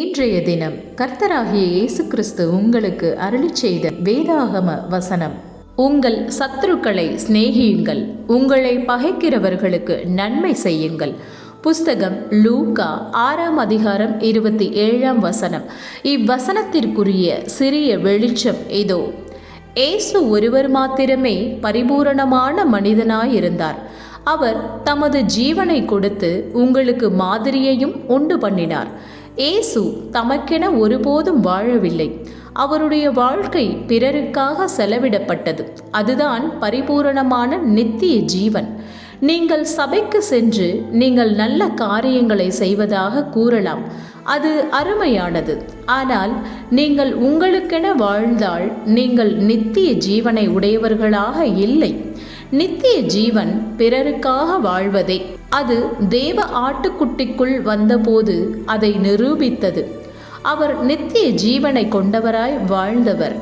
இன்றைய தினம் கர்த்தராகிய இயேசு கிறிஸ்து உங்களுக்கு அருளிச் செய்த வேதாகம வசனம். உங்கள் சத்துருக்களை சிநேகியுங்கள், உங்களை பகைக்கிறவர்களுக்கு நன்மை செய்யுங்கள். புஸ்தகம் லூக்கா 6ஆம் அதிகாரம் 27ஆம் வசனம். இவ்வசனத்திற்குரிய சிறிய வெளிச்சம் இதோ. இயேசு ஒருவர் மாத்திரமே பரிபூரணமான மனிதனாயிருந்தார். அவர் தமது ஜீவனை கொடுத்து உங்களுக்கு மாதிரியையும் உண்டு பண்ணினார். இயேசு தமக்கென ஒருபோதும் வாழவில்லை. அவருடைய வாழ்க்கை பிறருக்காக செலவிடப்பட்டது. அதுதான் பரிபூரணமான நித்திய ஜீவன். நீங்கள் சபைக்கு சென்று நீங்கள் நல்ல காரியங்களை செய்வதாக கூறலாம், அது அருமையானது. ஆனால் நீங்கள் உங்களுக்கென வாழ்ந்தால் நீங்கள் நித்திய ஜீவனை உடையவர்களாக இல்லை. நித்திய ஜீவன் பிறருக்காக வாழ்வதே. அது தேவ ஆட்டுக்குட்டிக்குள் வந்தபோது அதை நிரூபித்தது. அவர் நித்திய ஜீவனை கொண்டவராய் வாழ்ந்தவர்.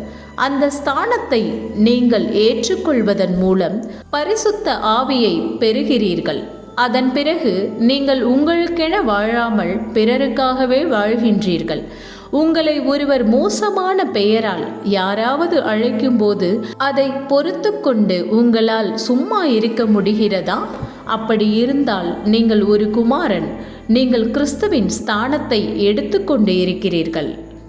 அந்த ஸ்தானத்தை நீங்கள் ஏற்றுக்கொள்வதன் மூலம் பரிசுத்த ஆவியை பெறுகிறீர்கள். அதன் பிறகு நீங்கள் உங்களுக்கென வாழாமல் பிறருக்காகவே வாழ்கின்றீர்கள். உங்களை ஒருவர் மோசமான பெயரால் யாராவது அழைக்கும்போது அதை பொறுத்து கொண்டு உங்களால் சும்மா இருக்க முடிகிறதா? அப்படி இருந்தால் நீங்கள் ஒரு குமாரன். நீங்கள் கிறிஸ்துவின் ஸ்தானத்தை எடுத்துக்கொண்டு இருக்கிறீர்கள்.